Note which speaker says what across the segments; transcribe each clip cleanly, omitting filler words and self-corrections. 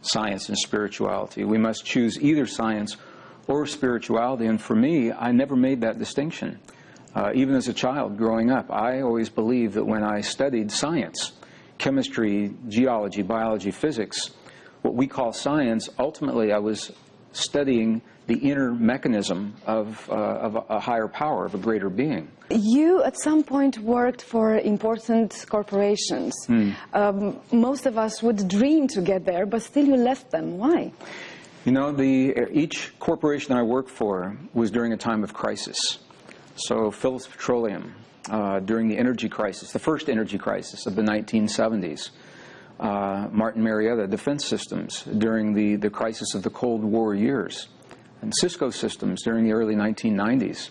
Speaker 1: science and spirituality. We must choose either science or spirituality, and for me, I never made that distinction. Even as a child growing up, I always believed that when I studied science, chemistry, geology, biology, physics, what we call science, ultimately I was studying the inner mechanism of a higher power, of a greater being.
Speaker 2: You at some point worked for important corporations. Most of us would dream to get there, but still you left them. Why?
Speaker 1: You know, each corporation I worked for was during a time of crisis. So Phillips Petroleum, during the energy crisis, the first energy crisis of the 1970s. Martin Marietta Defense Systems during the crisis of the Cold War years. And Cisco Systems during the early 1990s,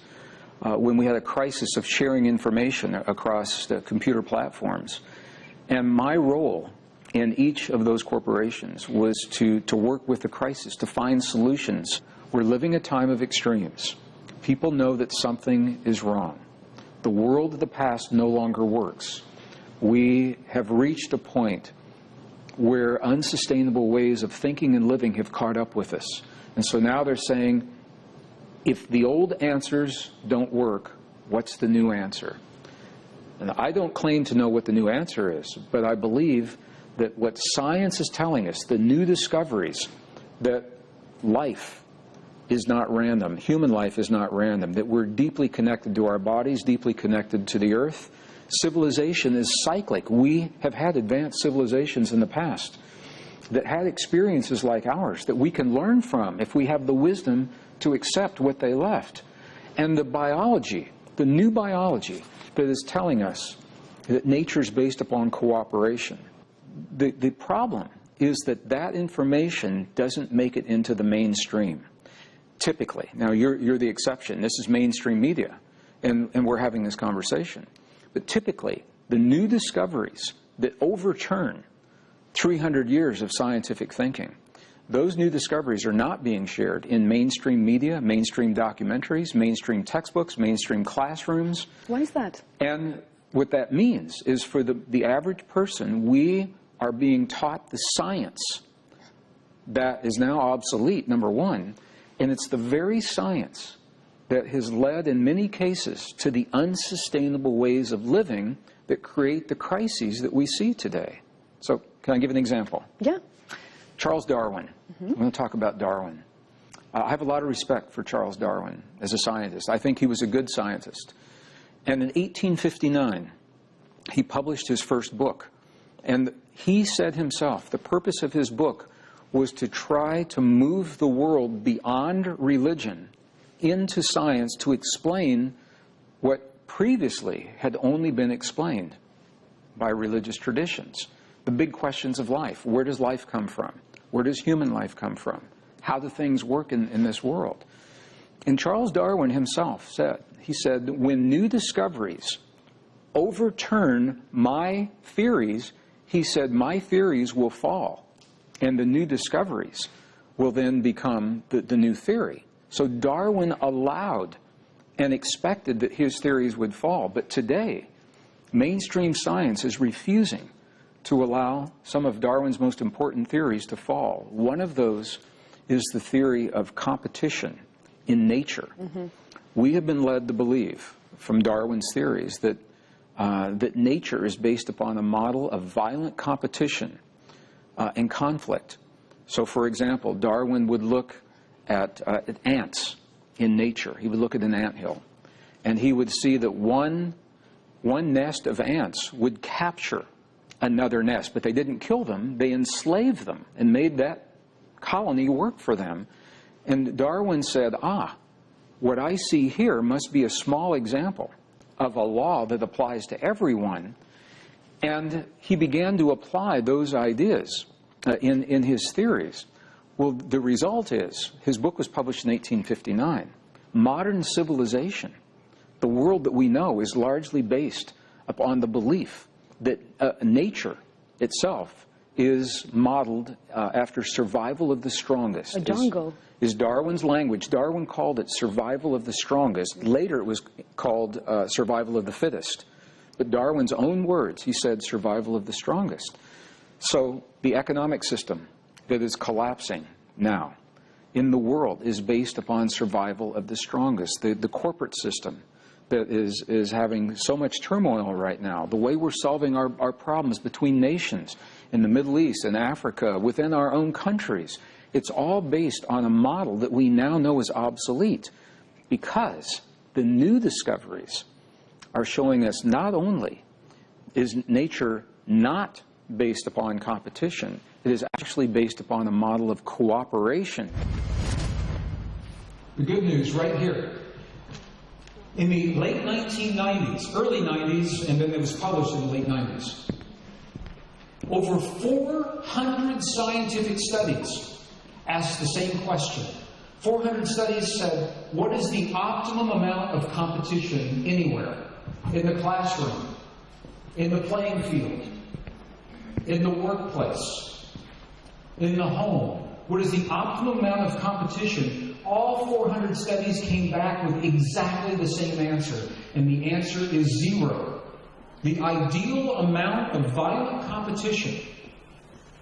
Speaker 1: when we had a crisis of sharing information across the computer platforms. And my role in each of those corporations was to work with the crisis, to find solutions. We're living a time of extremes. People know that something is wrong. The world of the past no longer works. We have reached a point where unsustainable ways of thinking and living have caught up with us. And so now they're saying, if the old answers don't work, what's the new answer? And I don't claim to know what the new answer is, but I believe that what science is telling us, the new discoveries, that life is not random, human life is not random, that we're deeply connected to our bodies, deeply connected to the earth. Civilization is cyclic. We have had advanced civilizations in the past that had experiences like ours that we can learn from if we have the wisdom to accept what they left. And the biology, the new biology that is telling us that nature is based upon cooperation. The problem is that that information doesn't make it into the mainstream, typically. Now, you're the exception. This is mainstream media, and we're having this conversation. But typically, the new discoveries that overturn 300 years of scientific thinking, those new discoveries are not being shared in mainstream media, mainstream documentaries, mainstream textbooks, mainstream classrooms.
Speaker 2: Why is that?
Speaker 1: And what that means is for the average person, we are being taught the science that is now obsolete, number one, and it's the very science that has led in many cases to the unsustainable ways of living that create the crises that we see today. So, can I give an example?
Speaker 2: Yeah.
Speaker 1: Charles Darwin. I'm going to talk about Darwin. I have a lot of respect for Charles Darwin as a scientist. I think he was a good scientist. And in 1859, he published his first book. And he said himself, the purpose of his book was to try to move the world beyond religion into science to explain what previously had only been explained by religious traditions. The big questions of life. Where does life come from? Where does human life come from? How do things work in this world? And Charles Darwin himself said, he said, when new discoveries overturn my theories, he said, my theories will fall, and the new discoveries will then become the new theory. So Darwin allowed and expected that his theories would fall. But today, mainstream science is refusing to allow some of Darwin's most important theories to fall. One of those is the theory of competition in nature. We have been led to believe from Darwin's theories that, that nature is based upon a model of violent competition and conflict. So, for example, Darwin would look at ants in nature. He would look at an anthill, and he would see that one nest of ants would capture another nest, but they didn't kill them, they enslaved them and made that colony work for them. And Darwin said, what I see here must be a small example of a law that applies to everyone. And he began to apply those ideas in his theories. Well, the result is, his book was published in 1859. Modern civilization, the world that we know, is largely based upon the belief that nature itself is modeled after survival of the strongest.
Speaker 2: A jungle.
Speaker 1: Is Darwin's language. Darwin called it survival of the strongest. Later it was called survival of the fittest. But Darwin's own words, he said survival of the strongest. So the economic system that is collapsing now in the world is based upon survival of the strongest. The corporate system that is having so much turmoil right now, the way we're solving our problems between nations in the Middle East and Africa, within our own countries, it's all based on a model that we now know is obsolete, because the new discoveries are showing us not only is nature not based upon competition, it is actually based upon a model of cooperation.
Speaker 3: The good news right here. In the late 1990s, early 90s, and then it was published in the late 90s, over 400 scientific studies asked the same question. 400 studies said, what is the optimum amount of competition anywhere? In the classroom, in the playing field, in the workplace, in the home. What is the optimum amount of competition? All 400 studies came back with exactly the same answer, and the answer is 0. The ideal amount of violent competition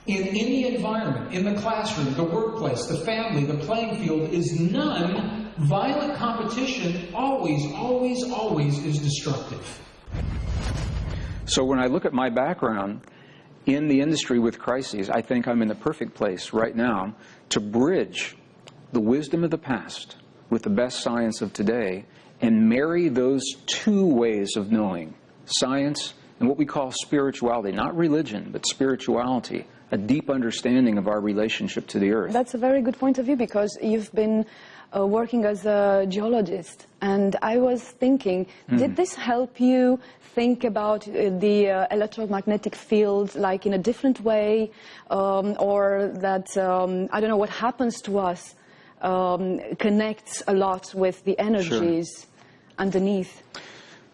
Speaker 3: in any environment, in the classroom, the workplace, the family, the playing field, is none. Violent competition always is destructive.
Speaker 1: So when I look at my background in the industry with crises, I think I'm in the perfect place right now to bridge the wisdom of the past with the best science of today and marry those two ways of knowing, science and what we call spirituality, not religion, but spirituality, a deep understanding of our relationship to the earth.
Speaker 2: That's a very good point of view, because you've been working as a geologist, and I was thinking, did this help you think about the electromagnetic field like in a different way, or that, I don't know, what happens to us connects a lot with the energies underneath?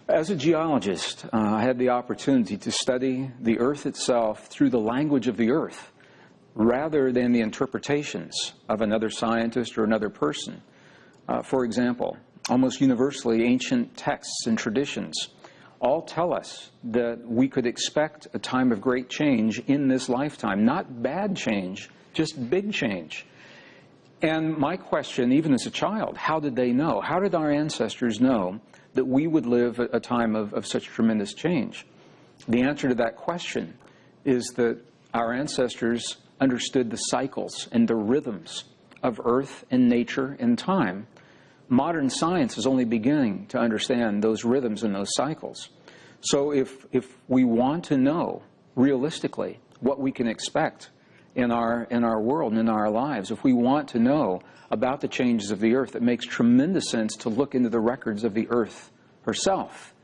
Speaker 1: As a geologist, I had the opportunity to study the earth itself through the language of the earth, rather than the interpretations of another scientist or another person. For example, almost universally, ancient texts and traditions all tell us that we could expect a time of great change in this lifetime. Not bad change, just big change. And my question, even as a child, how did they know? How did our ancestors know that we would live a time of such tremendous change? The answer to that question is that our ancestors understood the cycles and the rhythms of earth and nature and time. Modern science is only beginning to understand those rhythms and those cycles. So if we want to know realistically what we can expect in our world and in our lives, if we want to know about the changes of the earth, it makes tremendous sense to look into the records of the earth herself.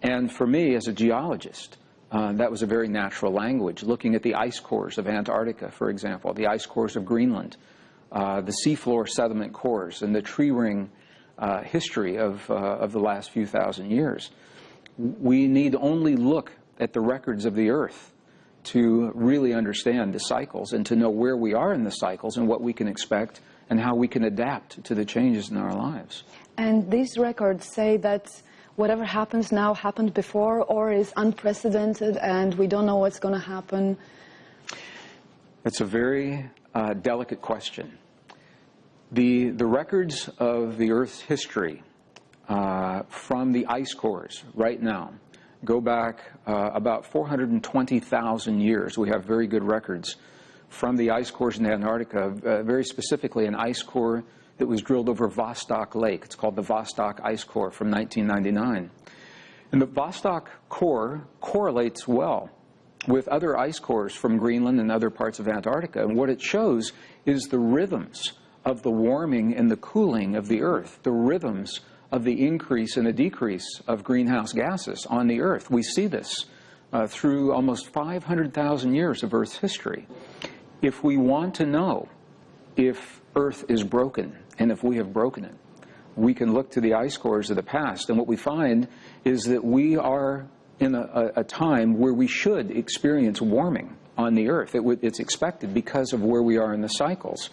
Speaker 1: And for me, as a geologist, that was a very natural language, looking at the ice cores of Antarctica, for example, the ice cores of Greenland, the seafloor sediment cores, and the tree ring history of the last few thousand years. We need only look at the records of the earth to really understand the cycles and to know where we are in the cycles and what we can expect and how we can adapt to the changes in our lives.
Speaker 2: And these records say that whatever happens now happened before, or is unprecedented and we don't know what's going to happen?
Speaker 1: It's a very delicate question. The records of the Earth's history from the ice cores right now go back about 420,000 years. We have very good records from the ice cores in Antarctica, very specifically an ice core that was drilled over Vostok Lake. It's called the Vostok Ice Core from 1999. And the Vostok core correlates well with other ice cores from Greenland and other parts of Antarctica. And what it shows is the rhythms of the warming and the cooling of the Earth, the rhythms of the increase and the decrease of greenhouse gases on the Earth. We see this through almost 500,000 years of Earth's history. If we want to know if Earth is broken and if we have broken it, we can look to the ice cores of the past, and what we find is that we are in a time where we should experience warming on the Earth. It's expected because of where we are in the cycles.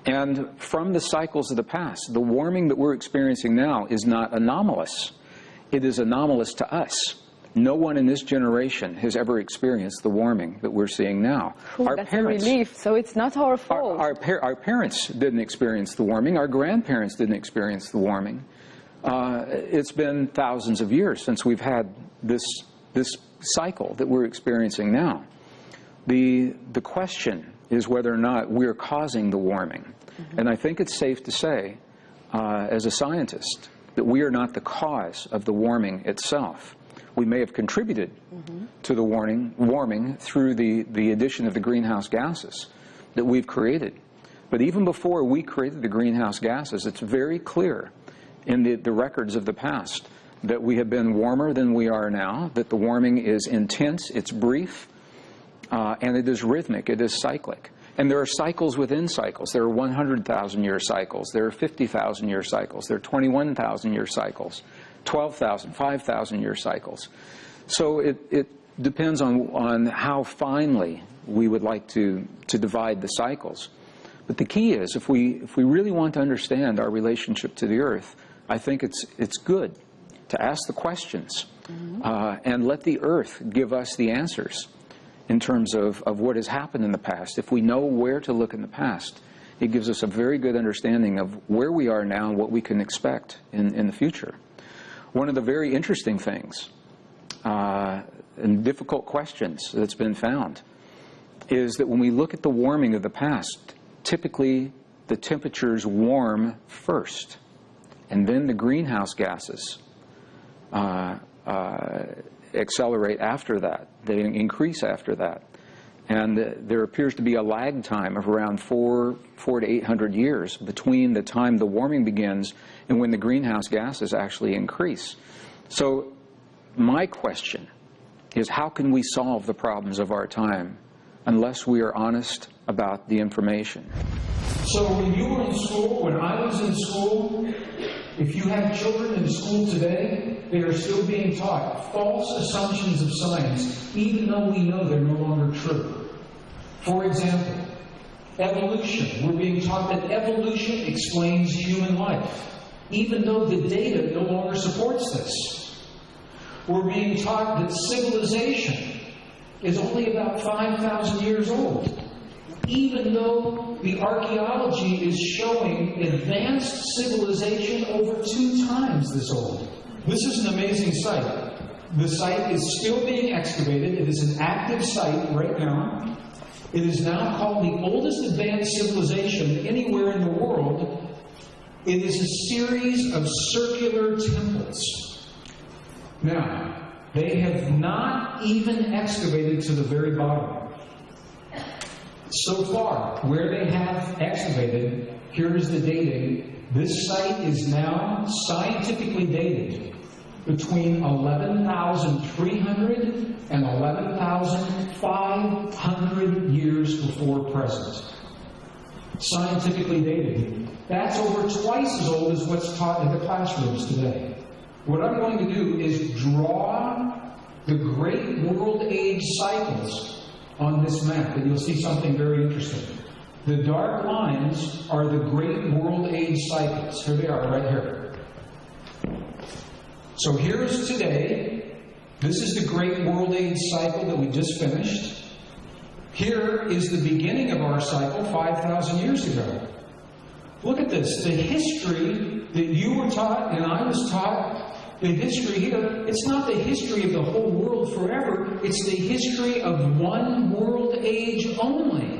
Speaker 1: And from the cycles of the past, the warming that we're experiencing now is not anomalous. It is anomalous to us. No one in this generation has ever experienced the warming that we're seeing now.
Speaker 2: Ooh, that's a relief. So it's not our fault.
Speaker 1: Our parents didn't experience the warming. Our grandparents didn't experience the warming. It's been thousands of years since we've had this cycle that we're experiencing now. The question is whether or not we're causing the warming. And I think it's safe to say, as a scientist, that we are not the cause of the warming itself. We may have contributed to the warming through the addition of the greenhouse gases that we've created. But even before we created the greenhouse gases, it's very clear in the records of the past that we have been warmer than we are now, that the warming is intense, it's brief, and it is rhythmic, it is cyclic. And there are cycles within cycles. There are 100,000-year cycles. There are 50,000-year cycles. There are 21,000-year cycles, 12,000, 5,000-year cycles. So it depends on how finely we would like to divide the cycles. But the key is, if we really want to understand our relationship to the Earth, I think it's good to ask the questions and let the Earth give us the answers in terms of what has happened in the past. If we know where to look in the past, it gives us a very good understanding of where we are now and what we can expect in the future. One of the very interesting things and difficult questions that's been found is that when we look at the warming of the past, typically the temperatures warm first, and then the greenhouse gases accelerate after that. They increase after that. And there appears to be a lag time of around 400 to 800 years between the time the warming begins and when the greenhouse gases actually increase. So my question is, how can we solve the problems of our time unless we are honest about the information?
Speaker 3: So when you were in school, when I was in school, if you have children in school today, they are still being taught false assumptions of science, even though we know they're no longer true. For example, evolution. We're being taught that evolution explains human life, even though the data no longer supports this. We're being taught that civilization is only about 5,000 years old, even though the archaeology is showing advanced civilization over 2 times this old. This is an amazing site. The site is still being excavated. It is an active site right now. It is now called the oldest advanced civilization anywhere in the world. It is a series of circular temples. Now, they have not even excavated to the very bottom. So far, where they have excavated, here is the dating. This site is now scientifically dated between 11,300 and 11,500 years before present. Scientifically dated. That's over twice as old as what's taught in the classrooms today. What I'm going to do is draw the great world age cycles on this map, and you'll see something very interesting. The dark lines are the great world age cycles. Here they are, right here. So here's today. This is the great world age cycle that we just finished. Here is the beginning of our cycle 5,000 years ago. Look at this. The history that you were taught and I was taught, the history here, it's not the history of the whole world forever. It's the history of one world age only.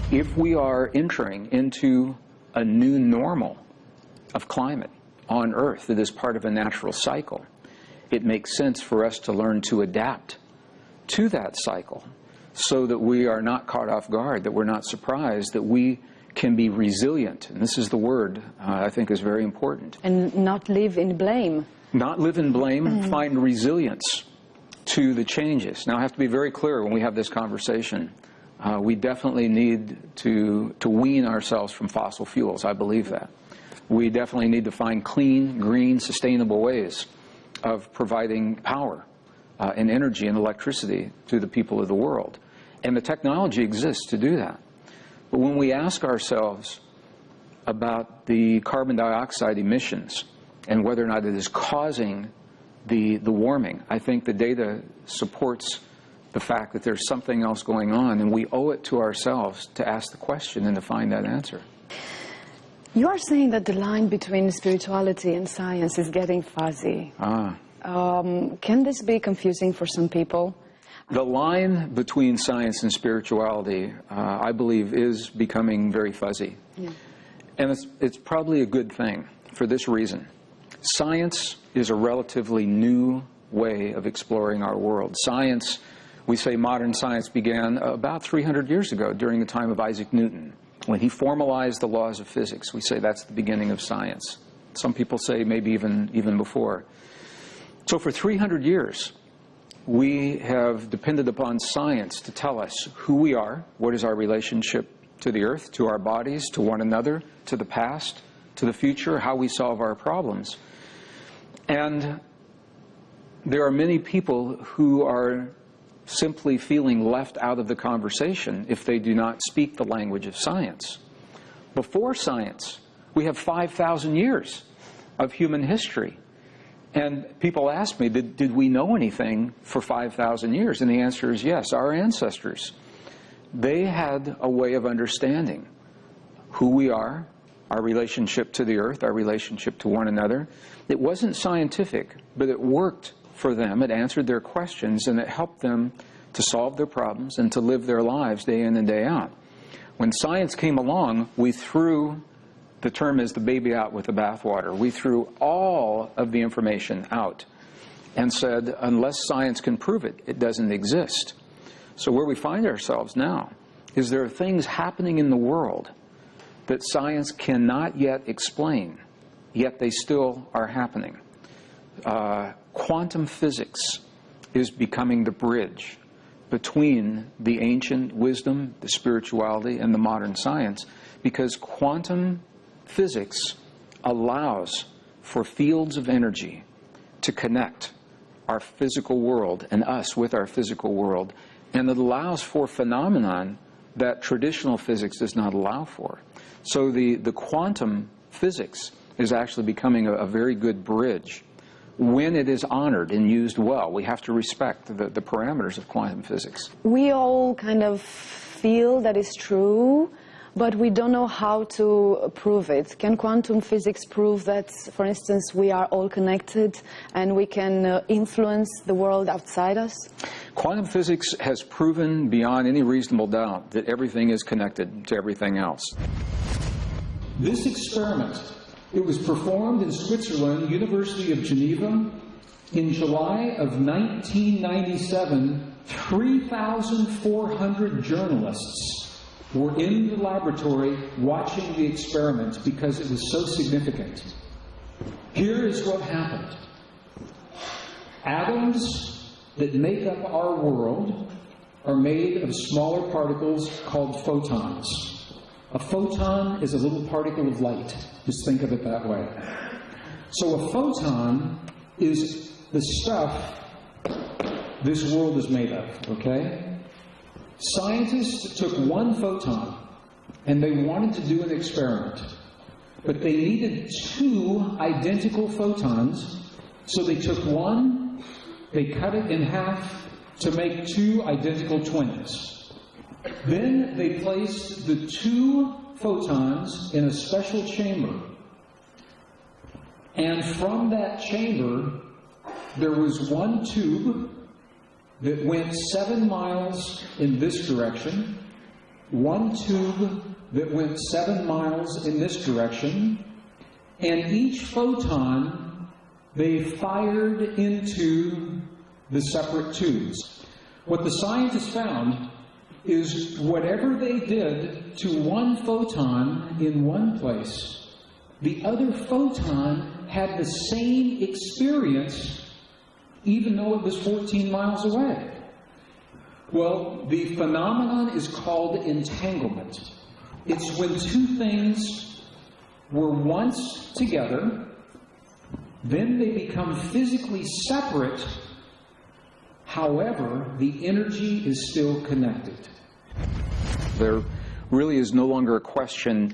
Speaker 1: If we are entering into a new normal of climate on Earth that is part of a natural cycle, it makes sense for us to learn to adapt to that cycle so that we are not caught off guard, that we're not surprised, that we can be resilient. And this is the word I think is very important.
Speaker 2: And not live in blame.
Speaker 1: Not live in blame, find resilience to the changes. Now, I have to be very clear when we have this conversation. We definitely need to wean ourselves from fossil fuels. I believe that. We definitely need to find clean, green, sustainable ways of providing power and energy and electricity to the people of the world. And the technology exists to do that. But when we ask ourselves about the carbon dioxide emissions and whether or not it is causing the warming. I think the data supports the fact that there's something else going on, and we owe it to ourselves to ask the question and to find that answer.
Speaker 2: You are saying that the line between spirituality and science is getting fuzzy. Can this be confusing for some people?
Speaker 1: The line between science and spirituality, I believe, is becoming very fuzzy. Yeah. And it's probably a good thing for this reason. Science is a relatively new way of exploring our world. Science, we say modern science began about 300 years ago during the time of Isaac Newton. When he formalized the laws of physics, we say that's the beginning of science. Some people say maybe even before. So for 300 years, we have depended upon science to tell us who we are, what is our relationship to the earth, to our bodies, to one another, to the past, to the future, how we solve our problems. And there are many people who are simply feeling left out of the conversation if they do not speak the language of science. Before science, we have 5,000 years of human history. And people ask me, did we know anything for 5,000 years? And the answer is yes. Our ancestors, they had a way of understanding who we are, our relationship to the earth, our relationship to one another. It wasn't scientific, but it worked for them. It answered their questions, and it helped them to solve their problems and to live their lives day in and day out. When science came along, we threw, the term is the baby out with the bathwater. We threw all of the information out and said, unless science can prove it, it doesn't exist. So where we find ourselves now is there are things happening in the world that science cannot yet explain, yet they still are happening. Quantum physics is becoming the bridge between the ancient wisdom, the spirituality, and the modern science, because quantum physics allows for fields of energy to connect our physical world and us with our physical world, and it allows for phenomenon that traditional physics does not allow for. So the quantum physics is actually becoming a very good bridge when it is honored and used well. We have to respect the parameters of quantum physics.
Speaker 2: We all kind of feel that it's true, but we don't know how to prove it. Can quantum physics prove that, for instance, we are all connected and we can influence the world outside us?
Speaker 1: Quantum physics has proven beyond any reasonable doubt that everything is connected to everything else.
Speaker 3: This experiment, it was performed in Switzerland, University of Geneva, in July of 1997. 3,400 journalists were in the laboratory watching the experiment because it was so significant. Here is what happened. Atoms that make up our world are made of smaller particles called photons. A photon is a little particle of light. Just think of it that way. So a photon is the stuff this world is made of, okay? Scientists took one photon and they wanted to do an experiment, but they needed two identical photons, so they took one, they cut it in half to make two identical twins. Then they placed the two photons in a special chamber, and from that chamber there was one tube that went 7 miles in this direction, one tube that went 7 miles in this direction, and each photon they fired into the separate tubes. What the scientists found is whatever they did to one photon in one place, the other photon had the same experience even though it was 14 miles away. Well, the phenomenon is called entanglement. It's when two things were once together, then they become physically separate, however, the energy is still connected.
Speaker 1: There really is no longer a question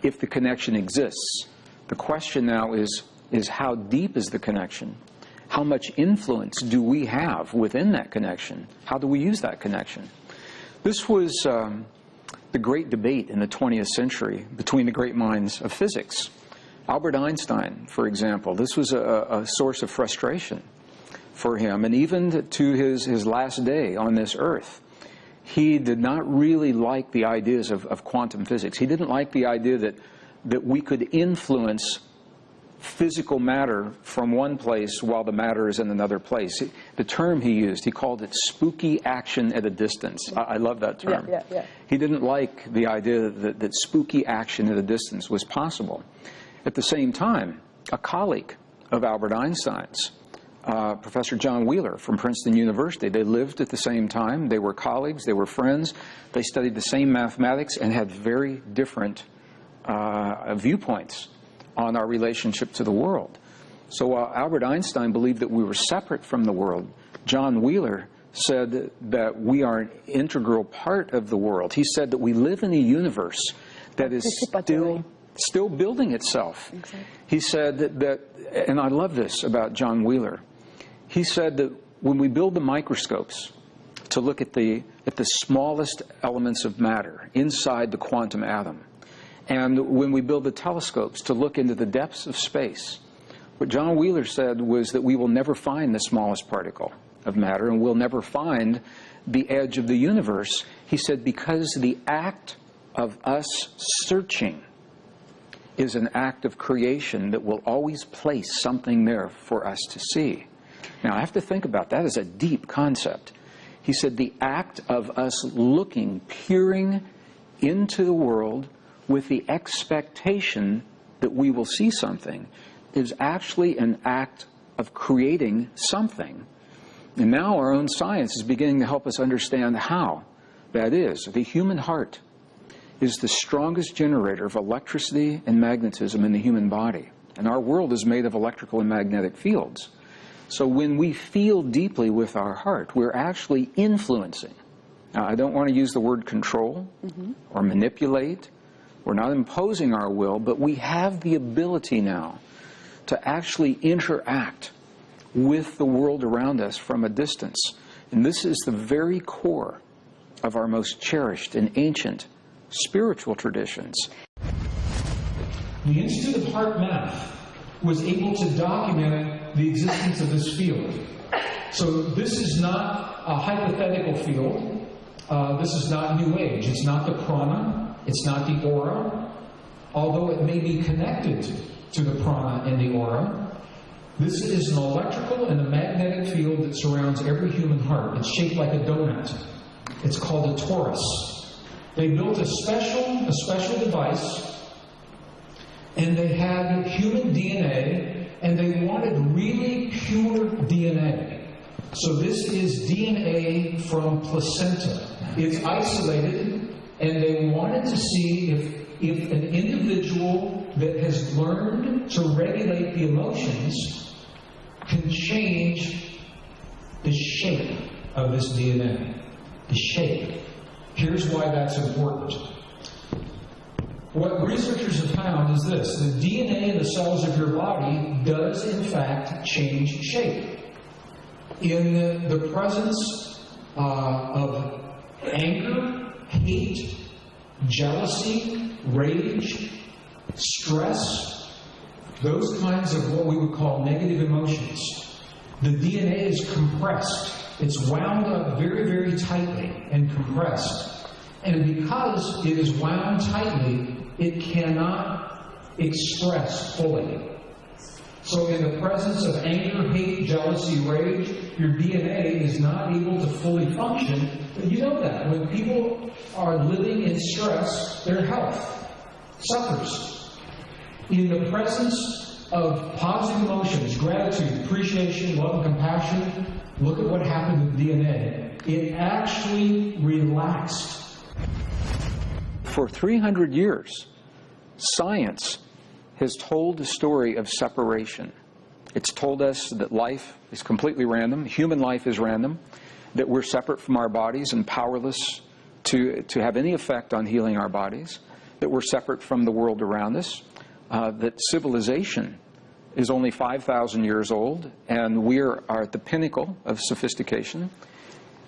Speaker 1: if the connection exists. The question now is how deep is the connection? How much influence do we have within that connection? How do we use that connection? This was the great debate in the 20th century between the great minds of physics. Albert Einstein, for example, this was a source of frustration for him, and even to his last day on this earth. He did not really like the ideas of quantum physics. He didn't like the idea that we could influence physical matter from one place while the matter is in another place. The term he used, he called it spooky action at a distance. I love that term.
Speaker 2: Yeah.
Speaker 1: He didn't like the idea that spooky action at a distance was possible. At the same time, a colleague of Albert Einstein's, Professor John Wheeler from Princeton University, they lived at the same time, they were colleagues, they were friends, they studied the same mathematics and had very different viewpoints on our relationship to the world. So while Albert Einstein believed that we were separate from the world, John Wheeler said that we are an integral part of the world. He said that we live in a universe that is still building itself. Exactly. He said that, and I love this about John Wheeler, he said that when we build the microscopes to look at the smallest elements of matter inside the quantum atom, and when we build the telescopes to look into the depths of space, what John Wheeler said was that we will never find the smallest particle of matter, and we'll never find the edge of the universe. He said because the act of us searching is an act of creation that will always place something there for us to see. Now, I have to think about that as a deep concept. He said the act of us looking, peering into the world with the expectation that we will see something is actually an act of creating something. And now our own science is beginning to help us understand how that is. The human heart is the strongest generator of electricity and magnetism in the human body. And our world is made of electrical and magnetic fields. So when we feel deeply with our heart, we're actually influencing. Now, I don't want to use the word control or manipulate. We're not imposing our will, but we have the ability now to actually interact with the world around us from a distance. And this is the very core of our most cherished and ancient spiritual traditions.
Speaker 3: The Institute of Heart Math was able to document the existence of this field. So this is not a hypothetical field. This is not New Age. It's not the prana. It's not the aura, although it may be connected to the prana and the aura. This is an electrical and a magnetic field that surrounds every human heart. It's shaped like a donut. It's called a torus. They built a special device, and they had human DNA, and they wanted really pure DNA. So this is DNA from placenta. It's isolated. And they wanted to see if an individual that has learned to regulate the emotions can change the shape of this DNA. The shape. Here's why that's important. What researchers have found is this. The DNA in the cells of your body does, in fact, change shape. In the presence of anger, hate, jealousy, rage, stress, those kinds of what we would call negative emotions, the DNA is compressed. It's wound up very, very tightly and compressed. And because it is wound tightly, it cannot express fully. So in the presence of anger, hate, jealousy, rage, your DNA is not able to fully function. But you know that. When people are living in stress, their health suffers. In the presence of positive emotions, gratitude, appreciation, love, and compassion, look at what happened with DNA. It actually relaxed.
Speaker 1: For 300 years, science has told the story of separation. It's told us that life is completely random, human life is random, that we're separate from our bodies and powerless to have any effect on healing our bodies, that we're separate from the world around us, that civilization is only 5,000 years old, and we are at the pinnacle of sophistication,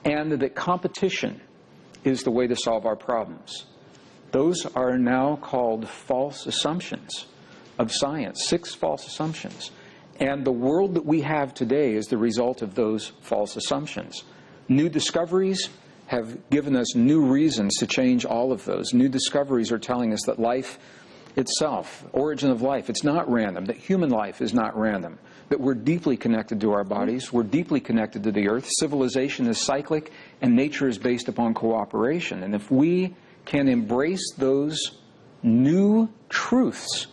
Speaker 1: and that competition is the way to solve our problems. Those are now called false assumptions of science, 6 false assumptions. And the world that we have today is the result of those false assumptions. New discoveries have given us new reasons to change all of those. New discoveries are telling us that life itself, origin of life, it's not random, that human life is not random, that we're deeply connected to our bodies, we're deeply connected to the earth, civilization is cyclic, and nature is based upon cooperation. And if we can embrace those new truths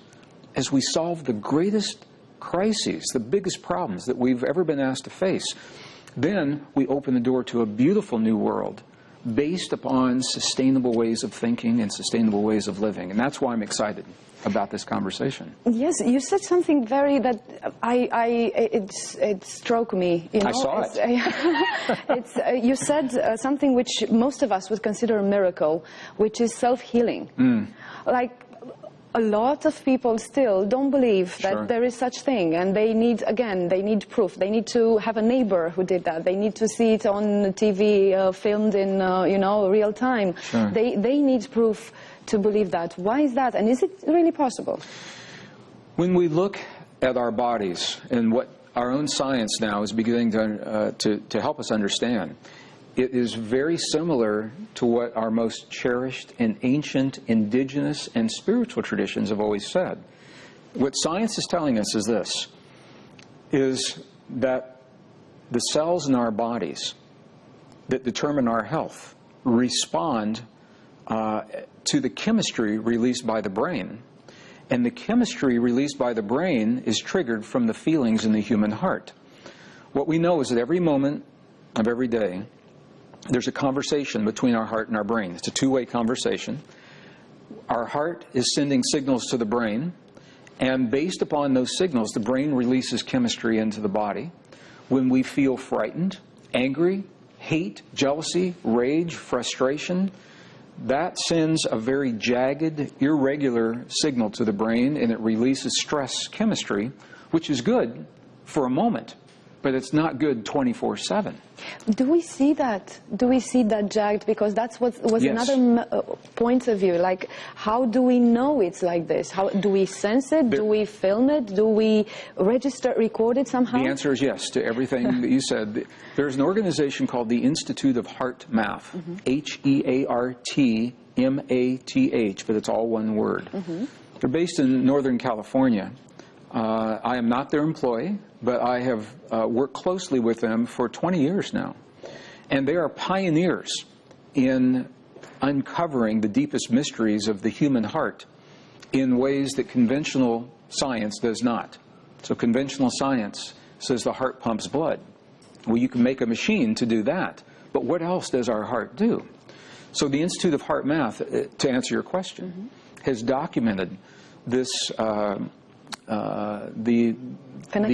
Speaker 1: as we solve the greatest crises, the biggest problems that we've ever been asked to face, then we open the door to a beautiful new world based upon sustainable ways of thinking and sustainable ways of living. And that's why I'm excited about this conversation.
Speaker 2: Yes, you said something very that it struck me. You know?
Speaker 1: I saw it.
Speaker 2: You said something which most of us would consider a miracle, which is self-healing. Like, a lot of people still don't believe that there is such thing, and they need, again, they need proof. They need to have a neighbor who did that. They need to see it on TV, filmed in, you know, real time. They need proof to believe that. Why is that, and is it really possible?
Speaker 1: When we look at our bodies and what our own science now is beginning to help us understand, it is very similar to what our most cherished and ancient indigenous and spiritual traditions have always said. What science is telling us is this, is that the cells in our bodies that determine our health respond to the chemistry released by the brain. And the chemistry released by the brain is triggered from the feelings in the human heart. What we know is that every moment of every day, there's a conversation between our heart and our brain. It's a two-way conversation. Our heart is sending signals to the brain, and based upon those signals, the brain releases chemistry into the body. When we feel frightened, angry, hate, jealousy, rage, frustration, that sends a very jagged, irregular signal to the brain, and it releases stress chemistry, which is good for a moment, but it's not good 24/7.
Speaker 2: Do we see that? Do we see that jagged? Because that's what was another point of view. Like, how do we know it's like this? How do we sense it? Do we film it? Do we record it somehow?
Speaker 1: The answer is yes to everything that you said. There's an organization called the Institute of Heart Math, HEARTMATH, but it's all one word. They're based in Northern California. I am not their employee, but I have worked closely with them for 20 years now. And they are pioneers in uncovering the deepest mysteries of the human heart in ways that conventional science does not. So conventional science says the heart pumps blood. Well, you can make a machine to do that, but what else does our heart do? So the Institute of Heart Math, to answer your question, has documented this the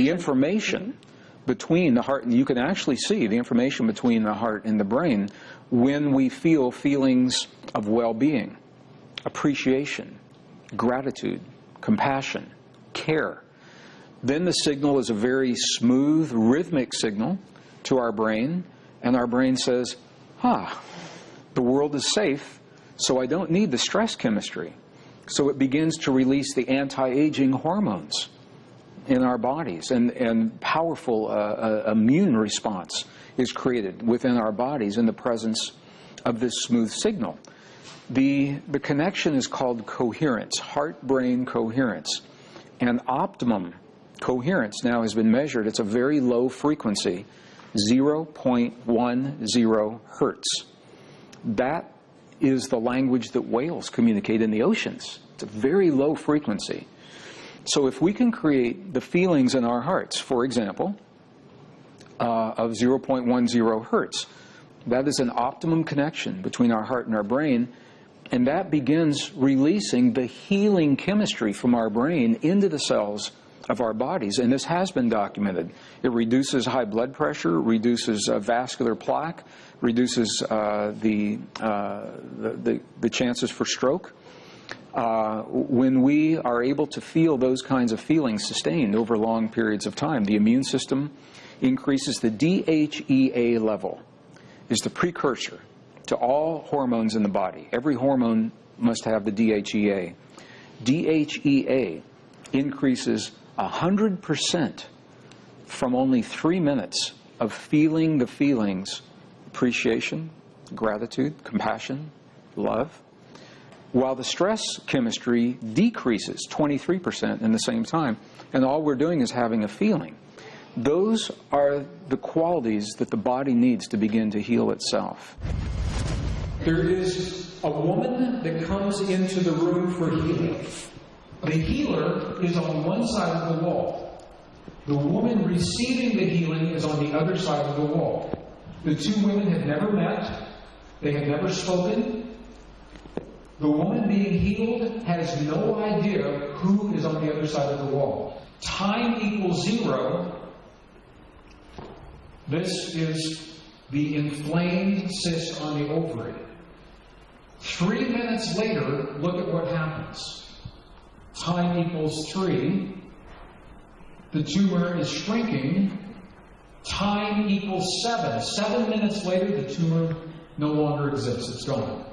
Speaker 1: information between the heart, and you can actually see the information between the heart and the brain when we feel feelings of well-being, appreciation, gratitude, compassion, care. Then the signal is a very smooth, rhythmic signal to our brain, and our brain says, the world is safe, so I don't need the stress chemistry. So it begins to release the anti-aging hormones in our bodies, and powerful immune response is created within our bodies in the presence of this smooth signal. The connection is called coherence, heart-brain coherence. And optimum coherence now has been measured. It's a very low frequency, 0.10 hertz. That is the language that whales communicate in the oceans. It's a very low frequency. So if we can create the feelings in our hearts, for example, of 0.10 hertz, that is an optimum connection between our heart and our brain, and that begins releasing the healing chemistry from our brain into the cells of our bodies, and this has been documented. It reduces high blood pressure, reduces vascular plaque, reduces the chances for stroke. When we are able to feel those kinds of feelings sustained over long periods of time, the immune system increases. The DHEA level is the precursor to all hormones in the body. Every hormone must have the DHEA. DHEA increases 100% from only 3 minutes of feeling the feelings: appreciation, gratitude, compassion, love, while the stress chemistry decreases 23% in the same time, and all we're doing is having a feeling. Those are the qualities that the body needs to begin to heal itself.
Speaker 3: There is a woman that comes into the room for healing. The healer is on one side of the wall. The woman receiving the healing is on the other side of the wall. The two women have never met. They have never spoken. The woman being healed has no idea who is on the other side of the wall. Time equals 0. This is the inflamed cyst on the ovary. 3 minutes later, look at what happens. Time equals 3. The tumor is shrinking. Time equals 7. 7 minutes later, the tumor no longer exists. It's gone.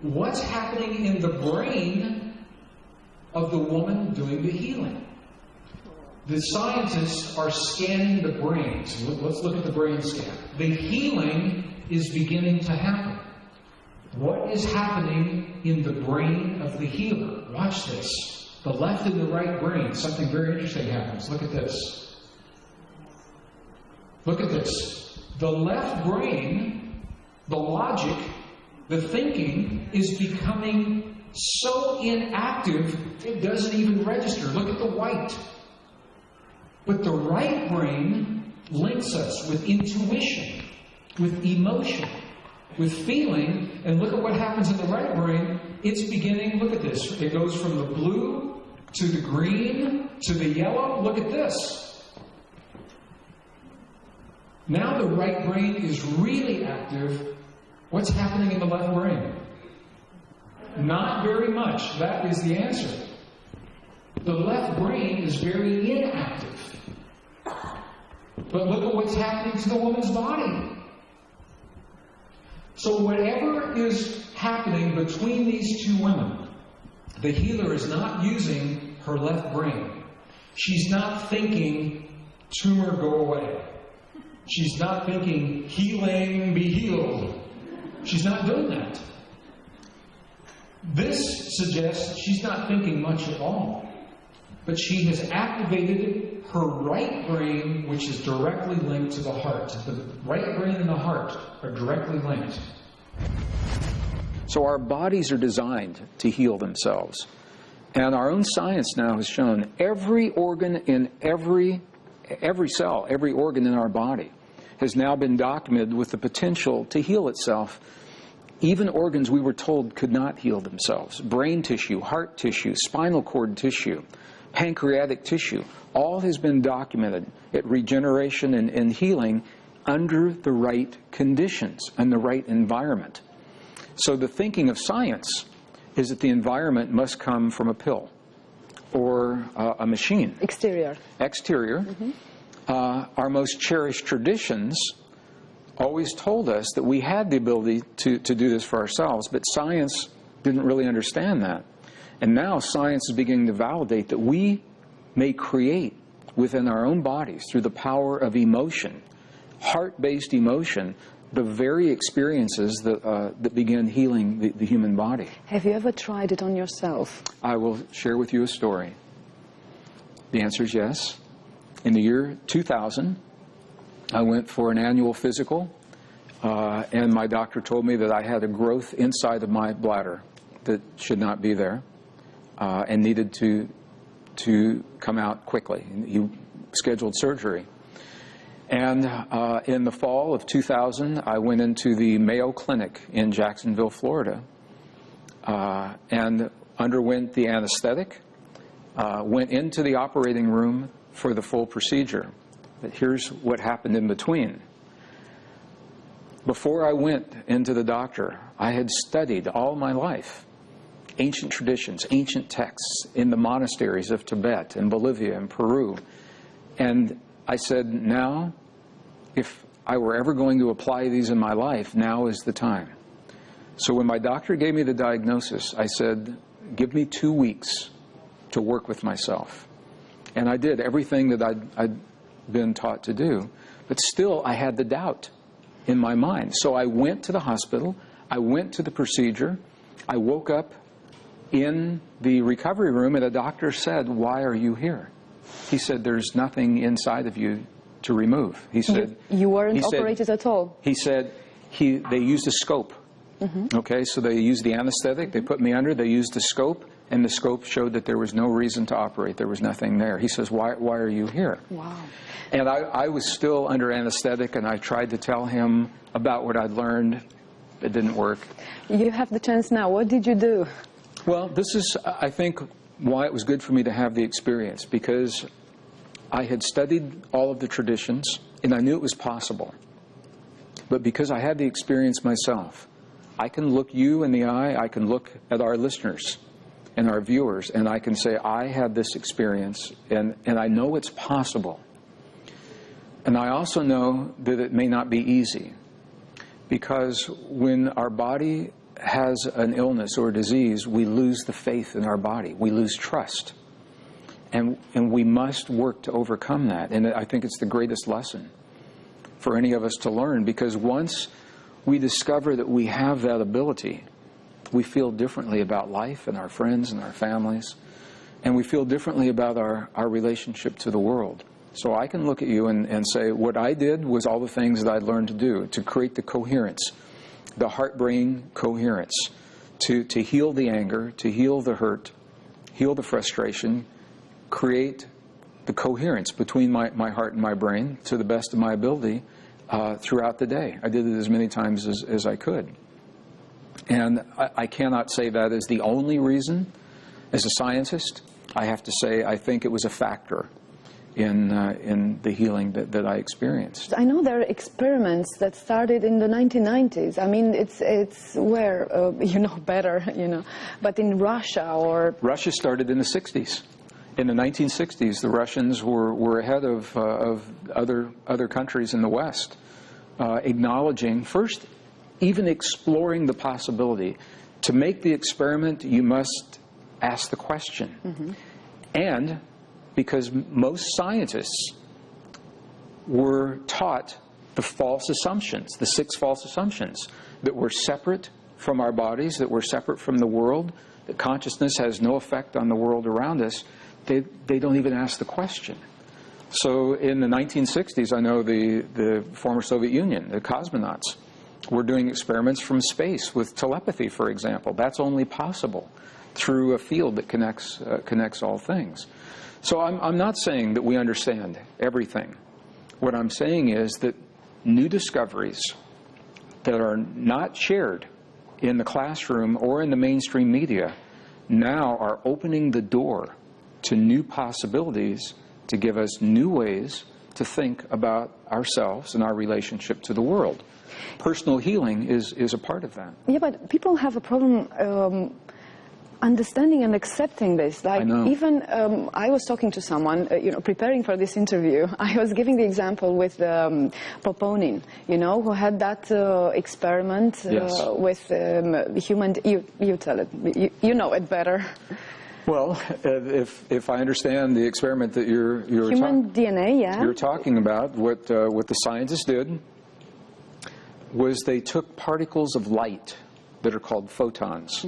Speaker 3: What's happening in the brain of the woman doing the healing? The scientists are scanning the brain. So let's look at the brain scan. The healing is beginning to happen. What is happening in the brain of the healer? Watch this. The left and the right brain, something very interesting happens. Look at this. Look at this. The left brain, the logic, the thinking is becoming so inactive it doesn't even register. Look at the white. But the right brain links us with intuition, with emotion, with feeling, and look at what happens in the right brain. It's beginning, look at this, it goes from the blue to the green to the yellow. Look at this. Now the right brain is really active. What's happening in the left brain? Not very much. That is the answer. The left brain is very inactive. But look at what's happening to the woman's body. So whatever is happening between these two women, the healer is not using her left brain. She's not thinking, tumor, go away. She's not thinking, healing, be healed. She's not doing that. This suggests she's not thinking much at all. But she has activated her right brain, which is directly linked to the heart. The right brain and the heart are directly linked.
Speaker 1: So our bodies are designed to heal themselves. And our own science now has shown every organ in every cell, every organ in our body has now been documented with the potential to heal itself. Even organs we were told could not heal themselves. Brain tissue, heart tissue, spinal cord tissue, pancreatic tissue, all has been documented at regeneration and healing under the right conditions and the right environment. So the thinking of science is that the environment must come from a pill or a machine.
Speaker 2: Exterior.
Speaker 1: Mm-hmm. Our most cherished traditions always told us that we had the ability to do this for ourselves, but science didn't really understand that. And now science is beginning to validate that we may create within our own bodies, through the power of emotion, heart-based emotion, the very experiences that begin healing the human body.
Speaker 2: Have you ever tried it on yourself?
Speaker 1: I will share with you a story. The answer is yes. In the year 2000, I went for an annual physical, and my doctor told me that I had a growth inside of my bladder that should not be there, and needed to come out quickly. He scheduled surgery. And in the fall of 2000, I went into the Mayo Clinic in Jacksonville, Florida, and underwent the anesthetic, went into the operating room for the full procedure. But here's what happened in between. Before I went into the doctor, I had studied all my life ancient traditions, ancient texts in the monasteries of Tibet and Bolivia and Peru. And I said, now, if I were ever going to apply these in my life, now is the time. So when my doctor gave me the diagnosis, I said, give me 2 weeks to work with myself. And I did everything that I'd been taught to do. But still, I had the doubt in my mind. So I went to the hospital. I went to the procedure. I woke up in the recovery room, and the doctor said, why are you here? He said, there's nothing inside of you to remove. He said,
Speaker 2: you weren't operated at all?
Speaker 1: He said, they used a scope. Okay, so they used the anesthetic. They put me under. They used a scope, and the scope showed that there was no reason to operate. There was nothing there. He says, why are you here?
Speaker 2: Wow.
Speaker 1: And I was still under anesthetic, and I tried to tell him about what I'd learned. It didn't work.
Speaker 2: You have the chance now. What did you do?
Speaker 1: Well, this is, I think, why it was good for me to have the experience, because I had studied all of the traditions, and I knew it was possible. But because I had the experience myself, I can look you in the eye, I can look at our listeners and our viewers, and I can say, I had this experience, and I know it's possible. And I also know that it may not be easy, because when our body has an illness or a disease, we lose the faith in our body. We lose trust. And we must work to overcome that. And I think it's the greatest lesson for any of us to learn, because once we discover that we have that ability, we feel differently about life and our friends and our families, and we feel differently about our relationship to the world. So I can look at you and say, what I did was all the things that I'd learned to do to create the coherence, the heart-brain coherence, to heal the anger, to heal the hurt, heal the frustration, create the coherence between my heart and my brain to the best of my ability throughout the day. I did it as many times as I could. And I cannot say that is the only reason. As a scientist, I have to say I think it was a factor in the healing that I experienced. I
Speaker 2: know there are experiments that started in the 1990s. I mean, it's where, you know better, you know, but in Russia or...
Speaker 1: Russia started in the 60s. In the 1960s, the Russians were ahead of other countries in the West, acknowledging, first, even exploring the possibility. To make the experiment, you must ask the question. And because most scientists were taught the false assumptions, the 6 false assumptions, that we're separate from our bodies, that we're separate from the world, that consciousness has no effect on the world around us. They don't even ask the question. So in the 1960s, I know the former Soviet Union, the cosmonauts, were doing experiments from space with telepathy, for example. That's only possible through a field that connects all things. So I'm not saying that we understand everything. What I'm saying is that new discoveries that are not shared in the classroom or in the mainstream media now are opening the door to new possibilities to give us new ways to think about ourselves and our relationship to the world. Personal healing is a part of that.
Speaker 2: Yeah, but people have a problem understanding and accepting this. Like, even I was talking to someone, you know, preparing for this interview. I was giving the example with Poponin, you know, who had that experiment with human. You tell it. You know it better.
Speaker 1: Well, if I understand the experiment that you're
Speaker 2: human DNA, yeah,
Speaker 1: you're talking about, what the scientists did was they took particles of light that are called photons,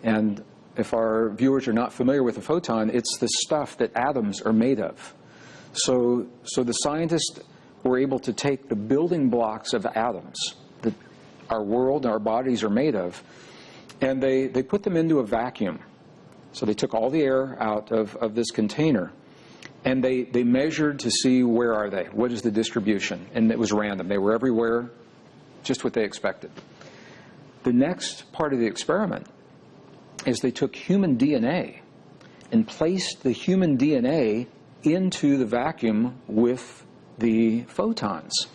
Speaker 1: and if our viewers are not familiar with a photon, it's the stuff that atoms are made of. So the scientists were able to take the building blocks of atoms that our world, our bodies are made of, and they put them into a vacuum. So they took all the air out of this container, and they measured to see where are they, what is the distribution, and it was random. They were everywhere, just what they expected. The next part of the experiment is they took human DNA and placed the human DNA into the vacuum with the photons.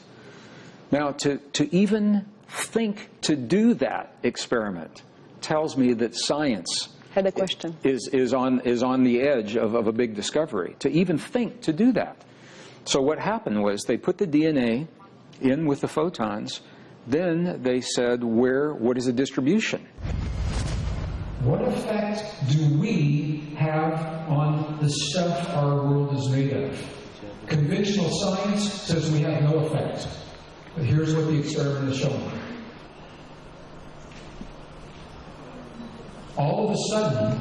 Speaker 1: Now, to even think to do that experiment tells me that science
Speaker 2: Had a question.
Speaker 1: is on the edge of a big discovery, to even think to do that. So what happened was they put the DNA in with the photons, then they said, what is the distribution?
Speaker 3: What effect do we have on the stuff our world is made of? Conventional science says we have no effect. But here's what the experiment is showing. All of a sudden,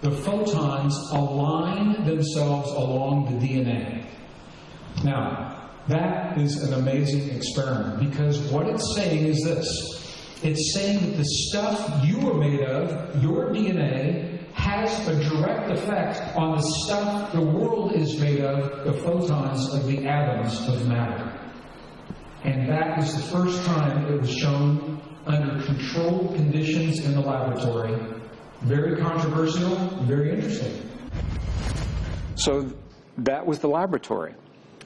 Speaker 3: the photons align themselves along the DNA. Now, that is an amazing experiment, because what it's saying is this. It's saying that the stuff you are made of, your DNA, has a direct effect on the stuff the world is made of, the photons of the atoms of matter. And that was the first time it was shown under controlled conditions in the laboratory. Very controversial, very interesting.
Speaker 1: So that was the laboratory.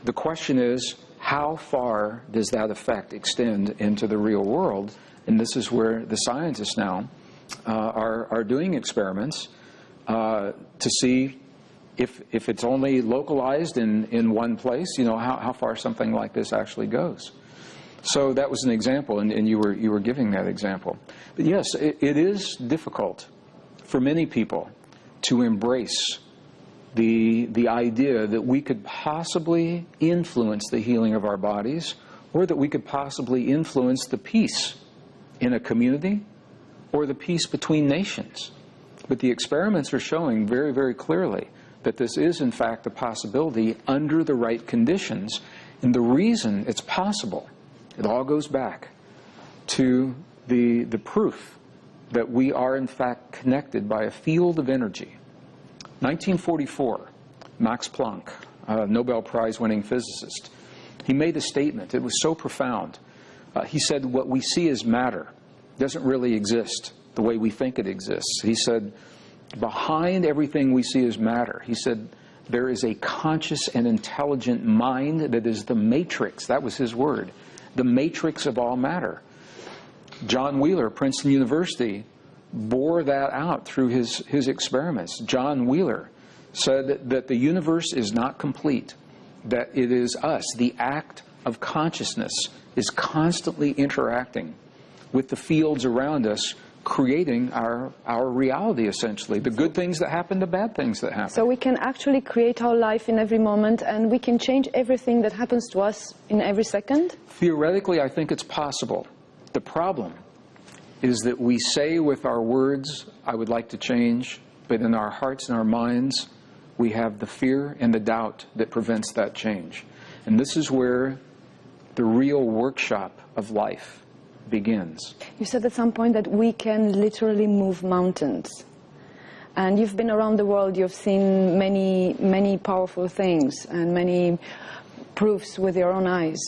Speaker 1: The question is, how far does that effect extend into the real world? And this is where the scientists now are doing experiments to see if it's only localized in one place, how far something like this actually goes. So that was an example, and you were giving that example. But yes, it is difficult for many people to embrace the idea that we could possibly influence the healing of our bodies, or that we could possibly influence the peace in a community, or the peace between nations. But the experiments are showing very, very clearly that this is in fact a possibility under the right conditions. And the reason it's possible, it all goes back to the proof that we are in fact connected by a field of energy. 1944, Max Planck, a Nobel Prize-winning physicist, he made a statement. It was so profound. He said, what we see as matter doesn't really exist the way we think it exists. He said, behind everything we see as matter, he said, there is a conscious and intelligent mind that is the matrix. That was his word. The matrix of all matter. John Wheeler, Princeton University, bore that out through his experiments. John Wheeler said that the universe is not complete, that it is us. The act of consciousness is constantly interacting with the fields around us, creating our reality, essentially. The good things that happen, the bad things that happen.
Speaker 2: So we can actually create our life in every moment, and we can change everything that happens to us in every second?
Speaker 1: Theoretically, I think it's possible. The problem is that we say with our words, I would like to change, but in our hearts and our minds, we have the fear and the doubt that prevents that change. And this is where the real workshop of life begins.
Speaker 2: You said at some point that we can literally move mountains. And you've been around the world, you've seen many, many powerful things and many proofs with your own eyes.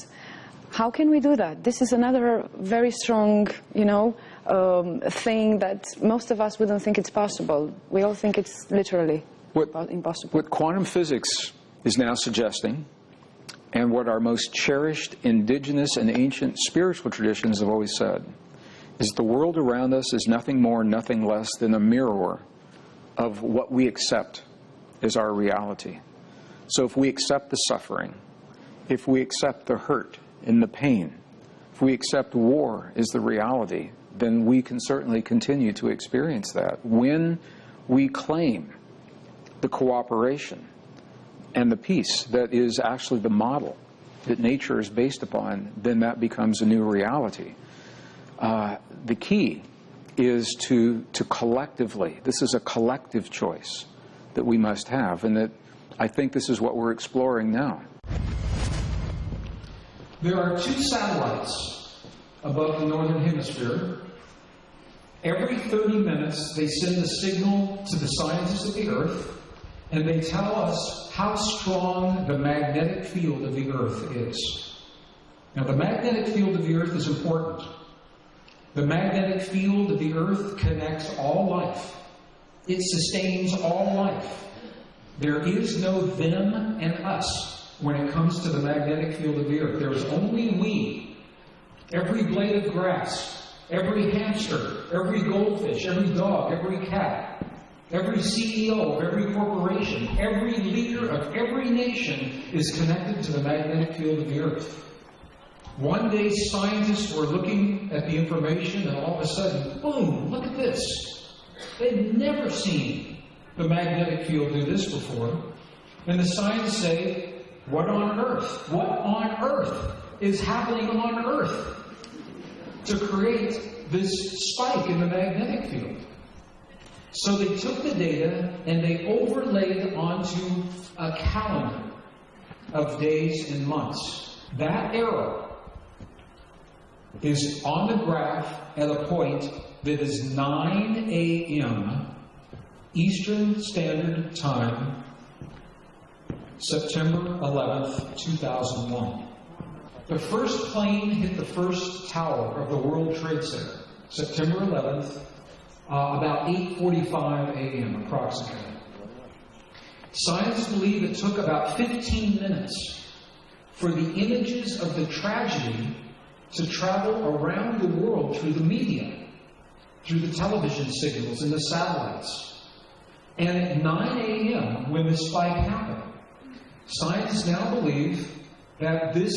Speaker 2: How can we do that? This is another very strong, thing that most of us wouldn't think it's possible. We all think it's literally impossible.
Speaker 1: What quantum physics is now suggesting, and what our most cherished indigenous and ancient spiritual traditions have always said, is the world around us is nothing more, nothing less than a mirror of what we accept as our reality. So if we accept the suffering, if we accept the hurt and the pain, if we accept war as the reality, then we can certainly continue to experience that. When we claim the cooperation and the peace that is actually the model that nature is based upon, then that becomes a new reality. The key is to collectively, this is a collective choice that we must have, and that I think this is what we're exploring now.
Speaker 3: There are 2 satellites above the northern hemisphere. Every 30 minutes, they send a signal to the scientists of the Earth, and they tell us how strong the magnetic field of the Earth is. Now, the magnetic field of the Earth is important. The magnetic field of the Earth connects all life. It sustains all life. There is no them and us when it comes to the magnetic field of the Earth. There is only we. Every blade of grass, every hamster, every goldfish, every dog, every cat, every CEO of every corporation, every leader of every nation is connected to the magnetic field of the Earth. One day scientists were looking at the information and all of a sudden, boom, look at this. They'd never seen the magnetic field do this before. And the scientists say, what on earth? What on earth is happening on Earth to create this spike in the magnetic field? So they took the data and they overlaid it onto a calendar of days and months. That arrow is on the graph at a point that is 9 a.m. Eastern Standard Time, September 11th, 2001. The first plane hit the first tower of the World Trade Center, September 11th, about 8:45 a.m. approximately. Scientists believe it took about 15 minutes for the images of the tragedy to travel around the world through the media, through the television signals and the satellites. And at 9 a.m., when the spike happened, scientists now believe that this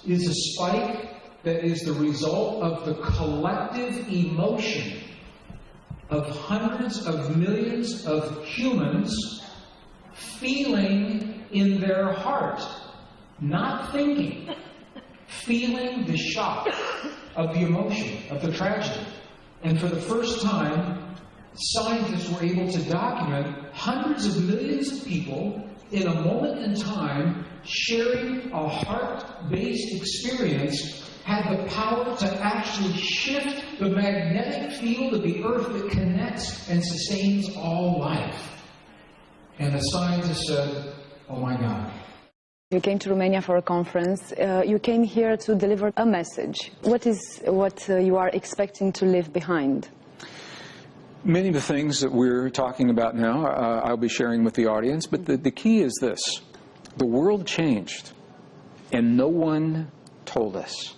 Speaker 3: is a spike that is the result of the collective emotion of hundreds of millions of humans feeling in their heart, not thinking, feeling the shock of the emotion, of the tragedy. And for the first time, scientists were able to document hundreds of millions of people in a moment in time sharing a heart-based experience had the power to actually shift the magnetic field of the Earth that connects and sustains all life. And the scientists said, oh my God.
Speaker 2: You came to Romania for a conference. You came here to deliver a message. What is what you are expecting to leave behind?
Speaker 1: Many of the things that we're talking about now, I'll be sharing with the audience, but the key is this. The world changed, and no one told us.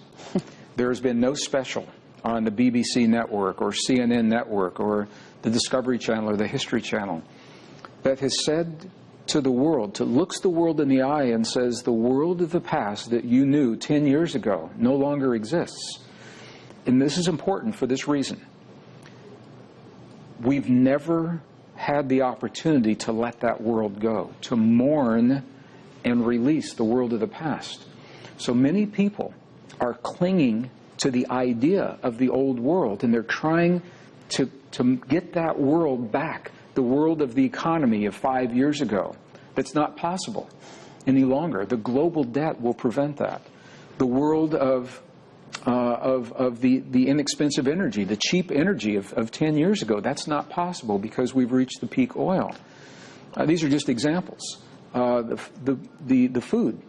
Speaker 1: There has been no special on the BBC network or CNN network or the Discovery Channel or the History Channel that has said to the world, looks the world in the eye and says, the world of the past that you knew 10 years ago no longer exists. And this is important for this reason. We've never had the opportunity to let that world go, to mourn and release the world of the past. So many people are clinging to the idea of the old world, and they're trying to get that world back, the world of the economy of 5 years ago. That's not possible any longer. The global debt will prevent that. The world of the inexpensive energy, the cheap energy of 10 years ago, that's not possible because we've reached the peak oil. These are just examples. The food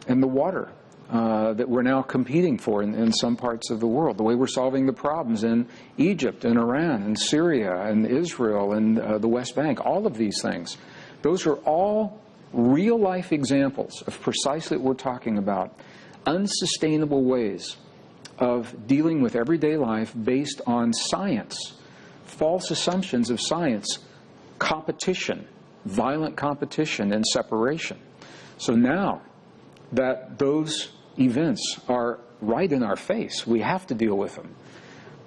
Speaker 1: and the water that we're now competing for in some parts of the world, the way we're solving the problems in Egypt and Iran and Syria and Israel and the West Bank, all of these things. Those are all real-life examples of precisely what we're talking about, unsustainable ways of dealing with everyday life based on science, false assumptions of science, competition, violent competition and separation. So now that those events are right in our face, we have to deal with them.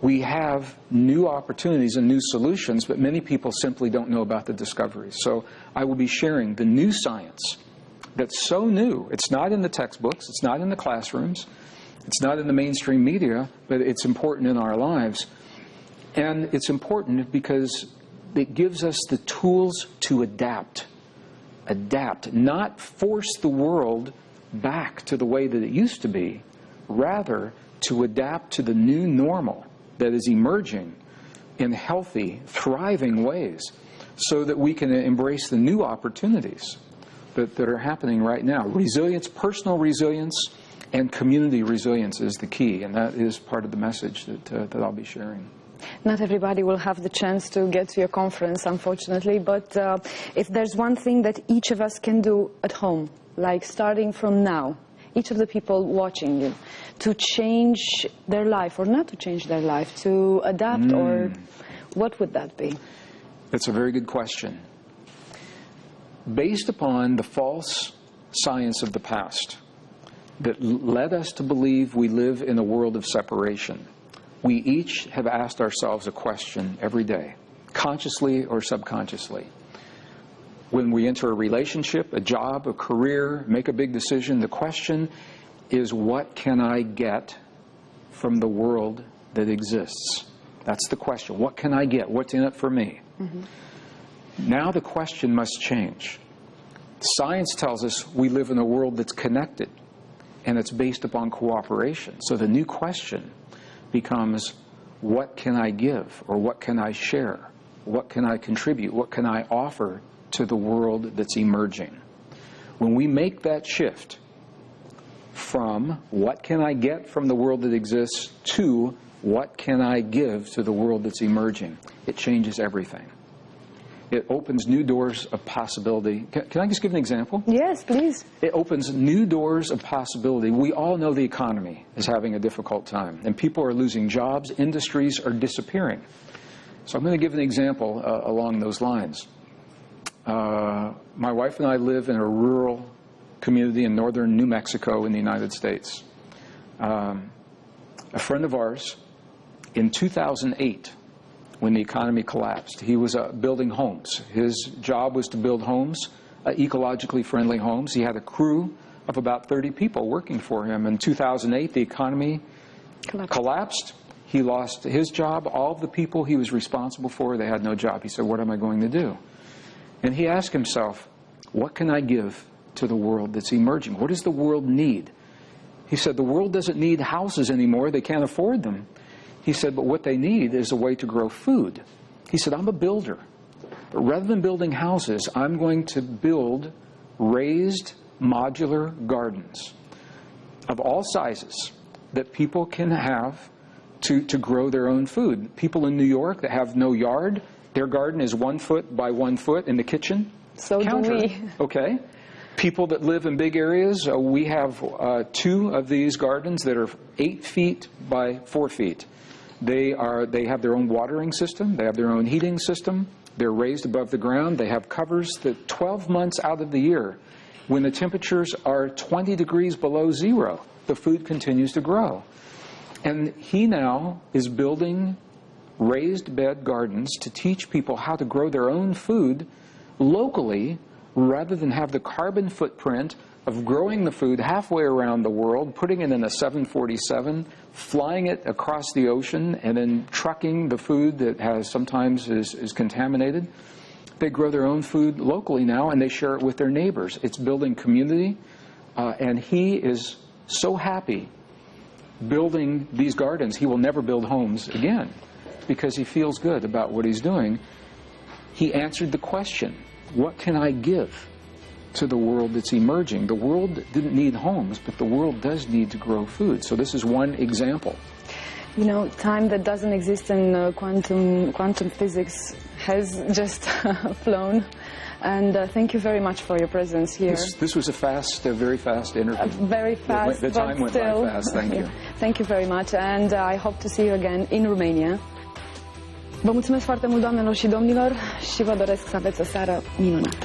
Speaker 1: We have new opportunities and new solutions, but many people simply don't know about the discoveries. So I will be sharing the new science that's so new. It's not in the textbooks, it's not in the classrooms, it's not in the mainstream media, but it's important in our lives. And it's important because it gives us the tools to adapt. Adapt, not force the world back to the way that it used to be, rather to adapt to the new normal that is emerging in healthy, thriving ways so that we can embrace the new opportunities that are happening right now. Resilience, personal resilience, and community resilience is the key, and that is part of the message that I'll be sharing.
Speaker 2: Not everybody will have the chance to get to your conference, unfortunately, but if there's one thing that each of us can do at home, like starting from now, each of the people watching you, to change their life or not to change their life, to adapt, or what would that be?
Speaker 1: That's a very good question. Based upon the false science of the past that led us to believe we live in a world of separation, we each have asked ourselves a question every day, consciously or subconsciously. When we enter a relationship, a job, a career, make a big decision, the question is, what can I get from the world that exists? That's the question. What can I get? What's in it for me? Now the question must change. Science tells us we live in a world that's connected, and it's based upon cooperation. So the new question becomes, what can I give, or what can I share? What can I contribute? What can I offer to the world that's emerging? When we make that shift from what can I get from the world that exists to what can I give to the world that's emerging, it changes everything. It opens new doors of possibility. Can I just give an example?
Speaker 2: Yes, please.
Speaker 1: It opens new doors of possibility. We all know the economy is having a difficult time, and people are losing jobs, industries are disappearing. So I'm going to give an example along those lines. My wife and I live in a rural community in northern New Mexico in the United States. A friend of ours, in 2008, when the economy collapsed, he was building homes. His job was to build homes, ecologically friendly homes. He had a crew of about 30 people working for him. In 2008, the economy collapsed. He lost his job. All of the people he was responsible for, they had no job. He said, what am I going to do? And he asked himself, what can I give to the world that's emerging? What does the world need? He said, the world doesn't need houses anymore. They can't afford them. He said, but what they need is a way to grow food. He said, I'm a builder. But rather than building houses, I'm going to build raised modular gardens of all sizes that people can have to grow their own food. People in New York that have no yard, their garden is 1 foot by 1 foot in the kitchen.
Speaker 2: So
Speaker 1: counter.
Speaker 2: do we.
Speaker 1: Okay. People that live in big areas, we have 2 of these gardens that are 8 feet by 4 feet. They have their own watering system. They have their own heating system. They're raised above the ground. They have covers that 12 months out of the year, when the temperatures are 20 degrees below zero, the food continues to grow. And he now is building raised bed gardens to teach people how to grow their own food locally, rather than have the carbon footprint of growing the food halfway around the world, putting it in a 747, flying it across the ocean, and then trucking the food that sometimes is contaminated. They grow their own food locally now, and they share it with their neighbors. It's building community, and he is so happy building these gardens. He will never build homes again because he feels good about what he's doing. He answered the question, what can I give to the world that's emerging? The world didn't need homes, but the world does need to grow food. So this is one example.
Speaker 2: You know, time that doesn't exist in quantum physics has just flown. And thank you very much for your presence here.
Speaker 1: This was a very fast interview.
Speaker 2: Very fast,
Speaker 1: the time went by fast. Thank you.
Speaker 2: Thank you very much, and I hope to see you again in Romania. Vă mulțumesc foarte mult, doamnelor și domnilor, și vă doresc să aveți o seară minunată.